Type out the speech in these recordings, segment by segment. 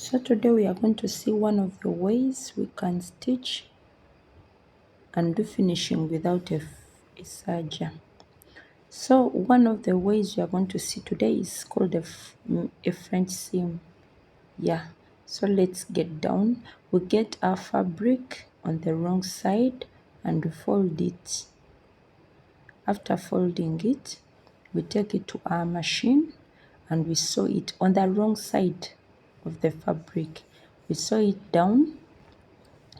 So today we are going to see one of the ways we can stitch and do finishing without a serger. So one of the ways you are going to see today is called a French seam. Yeah, so let's get down. We get our fabric on the wrong side and we fold it. After folding it, we take it to our machine and we sew it on the wrong side of the fabric. We sew it down.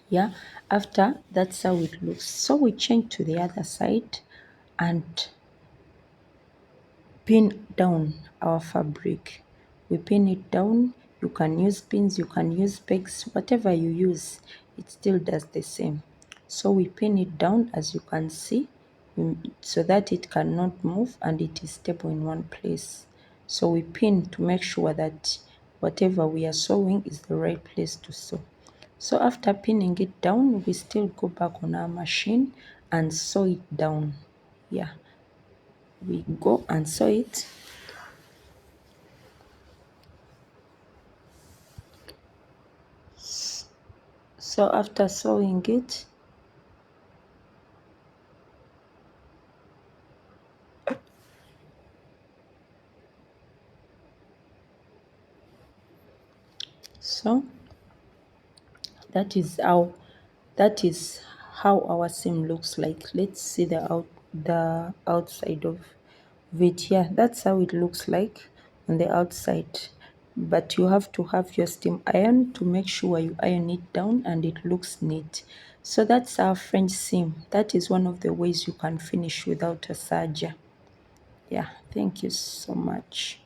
Yeah, after that's how it looks. So we change to the other side and pin down our fabric. We pin it down. You can use pins, you can use pegs, whatever you use, it still does the same. So we pin it down, as you can see, so that it cannot move and it is stable in one place. So we pin to make sure that whatever we are sewing is the right place to sew. So after pinning it down, we still go back on our machine and sew it down. Yeah, we go and sew it. So after sewing it, so that is how that is how our seam looks like. Let's see the outside of it. Yeah, that's how it looks like on the outside. But you have to have your steam iron to make sure you iron it down and it looks neat. So that's our French seam. That is one of the ways you can finish without a serger. Yeah, thank you so much.